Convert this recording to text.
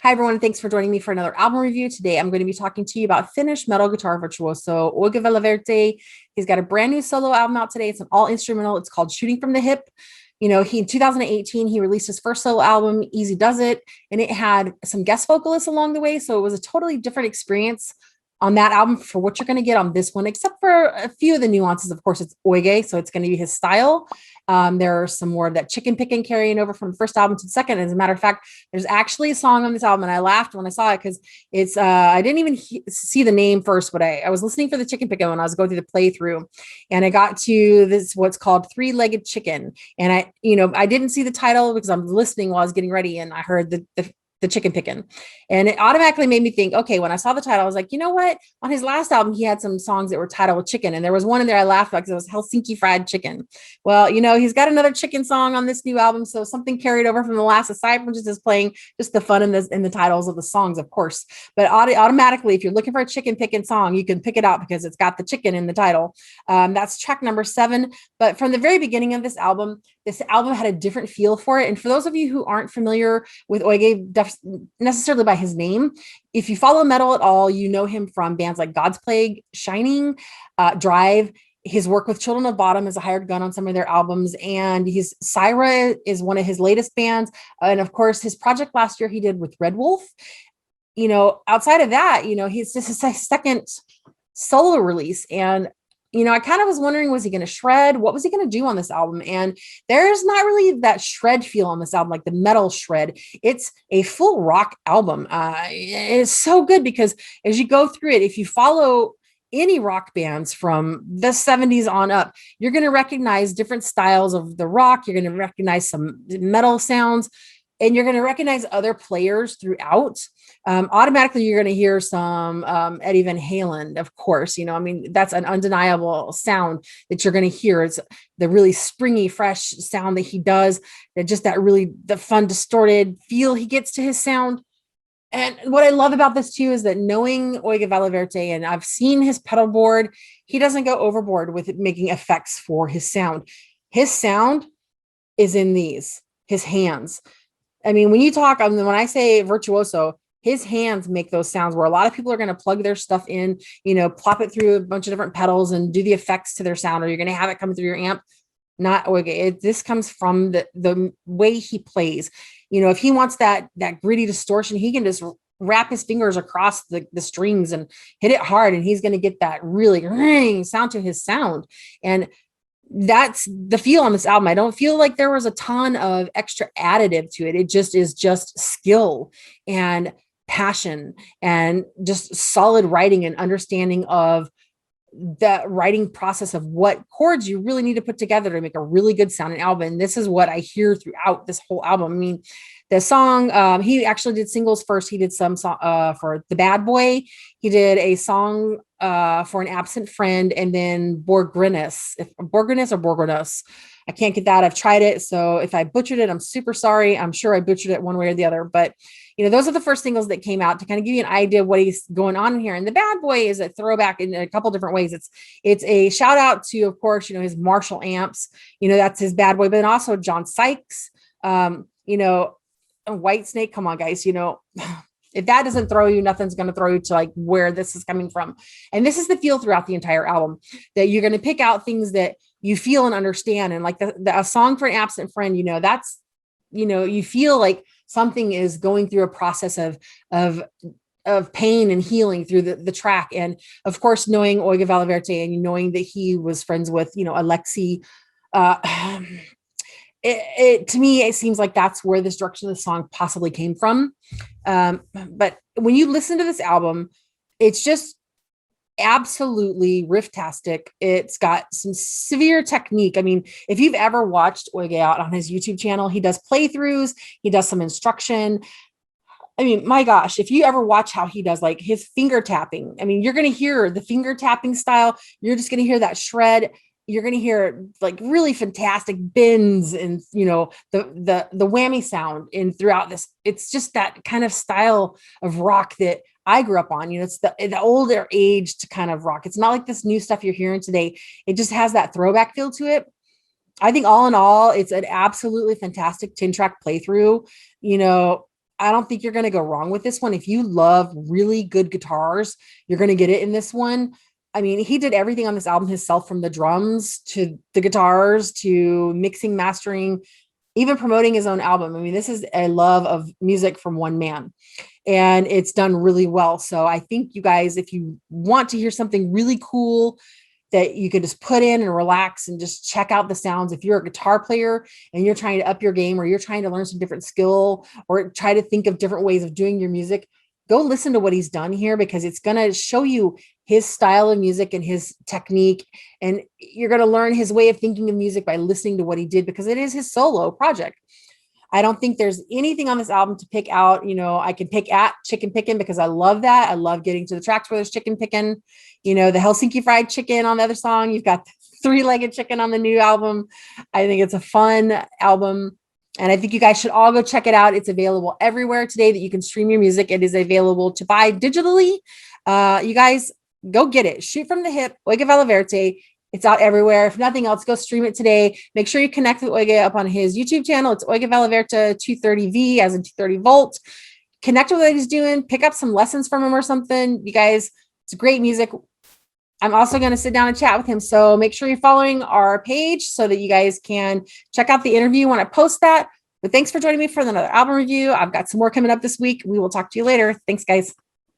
Hi, everyone. Thanks for joining me for another album review. Today, I'm going to be talking to you about Finnish metal guitar virtuoso Euge Valovirta. He's got a brand new solo album out today. It's an all instrumental. It's called Shooting from the Hip. He in 2018, he released his first solo album, Easy Does It, and it had some guest vocalists along the way. So it was a totally different experience on that album for what you're going to get on this one, except for a few of the nuances. Of course, it's Euge, so it's going to be his style. There are some more of that chicken picking carrying over from the first album to the second. As a matter of fact, there's actually a song on this album, and I laughed when I saw it because it's I didn't even see the name first, but I was listening for the chicken picking when I was going through the playthrough, and I got to this what's called Three-Legged Chicken, and I didn't see the title because I'm listening while I was getting ready, and I heard the chicken picking. And it automatically made me think, okay, when I saw the title, I was like, you know what? On his last album, he had some songs that were titled with chicken. And there was one in there I laughed about because it was Helsinki Fried Chicken. Well, he's got another chicken song on this new album. So something carried over from the last, aside from just playing just the fun in the titles of the songs, of course. But automatically, if you're looking for a chicken picking song, you can pick it out because it's got the chicken in the title. That's track number 7. But from the very beginning of this album had a different feel for it. And for those of you who aren't familiar with Euge necessarily by his name, if you follow metal at all, you know him from bands like God's Plague, Shining, Drive. His work with Children of Bottom as a hired gun on some of their albums, and Syra is one of his latest bands. And of course, his project last year he did with Red Wolf. Outside of that, he's just his second solo release. And I kind of was wondering, was he going to shred? What was he going to do on this album? And there's not really that shred feel on this album, like the metal shred. It's a full rock album. It's so good because as you go through it, if you follow any rock bands from the 70s on up, you're going to recognize different styles of the rock. You're going to recognize some metal sounds, and you're going to recognize other players throughout. Automatically, you're going to hear some Eddie Van Halen, of course. That's an undeniable sound that you're going to hear. It's the really springy, fresh sound that he does, the fun, distorted feel he gets to his sound. And what I love about this too is that knowing Euge Valovirta, and I've seen his pedal board, he doesn't go overboard with making effects for his sound. His sound is in his hands. When you talk, when I say virtuoso, his hands make those sounds where a lot of people are going to plug their stuff in, plop it through a bunch of different pedals and do the effects to their sound, or you're going to have it come through your amp. Not Euge. This comes from the way he plays. If he wants that gritty distortion, he can just wrap his fingers across the strings and hit it hard, and he's going to get that really ring sound to his sound. And that's the feel on this album. I don't feel like there was a ton of extra additive to it. It just is just skill and passion and just solid writing and understanding of the writing process of what chords you really need to put together to make a really good sounding album. And this is what I hear throughout this whole album. The song, he actually did singles first. He did some song for The Bad Boy. He did a song for An Absent Friend, and then Borgrenes or Borgrenes. I can't get that. I've tried it. So if I butchered it, I'm super sorry. I'm sure I butchered it one way or the other, but those are the first singles that came out to kind of give you an idea of what he's going on here. And The Bad Boy is a throwback in a couple different ways. It's a shout out to, of course, his Marshall amps, that's his Bad Boy, but then also John Sykes, White Snake. Come on, guys, if that doesn't throw you, nothing's going to throw you to like where this is coming from. And this is the feel throughout the entire album, that you're going to pick out things that you feel and understand. And like a song for An Absent Friend, that's, you feel like something is going through a process of pain and healing through the track. And of course, knowing Euge Valovirta and knowing that he was friends with, Alexi, to me, it seems like that's where this direction of the song possibly came from. But when you listen to this album, it's just absolutely riff-tastic. It's got some severe technique. If you've ever watched Euge out on his YouTube channel, he does playthroughs, he does some instruction. My gosh, if you ever watch how he does like his finger tapping, you're going to hear the finger tapping style. You're just going to hear that shred. You're going to hear like really fantastic bends and, the whammy sound in throughout this. It's just that kind of style of rock that I grew up on. It's the older aged kind of rock. It's not like this new stuff you're hearing today. It just has that throwback feel to it. I think all in all, it's an absolutely fantastic 10-track playthrough. I don't think you're going to go wrong with this one. If you love really good guitars, you're going to get it in this one. I mean, he did everything on this album himself, from the drums to the guitars to mixing, mastering, even promoting his own album. I mean, this is a love of music from one man, and it's done really well. So I think you guys, if you want to hear something really cool that you can just put in and relax and just check out the sounds, if you're a guitar player and you're trying to up your game, or you're trying to learn some different skill, or try to think of different ways of doing your music, go listen to what he's done here, because it's going to show you his style of music and his technique. And you're going to learn his way of thinking of music by listening to what he did, because it is his solo project. I don't think there's anything on this album to pick out. I can pick at chicken picking, because I love that. I love getting to the tracks where there's chicken picking. The Helsinki fried chicken on the other song. You've got the three-legged chicken on the new album. I think it's a fun album, and I think you guys should all go check it out. It's available everywhere today that you can stream your music. It is available to buy digitally. You guys go get it. Shoot from the hip, Euge Valovirta. It's out everywhere. If nothing else, go stream it today. Make sure you connect with Euge up on his YouTube channel. It's Euge Valovirta 230V, as in 230 volt. Connect with what he's doing. Pick up some lessons from him or something. You guys, it's great music. I'm also going to sit down and chat with him. So make sure you're following our page so that you guys can check out the interview when I post that. But thanks for joining me for another album review. I've got some more coming up this week. We will talk to you later. Thanks, guys.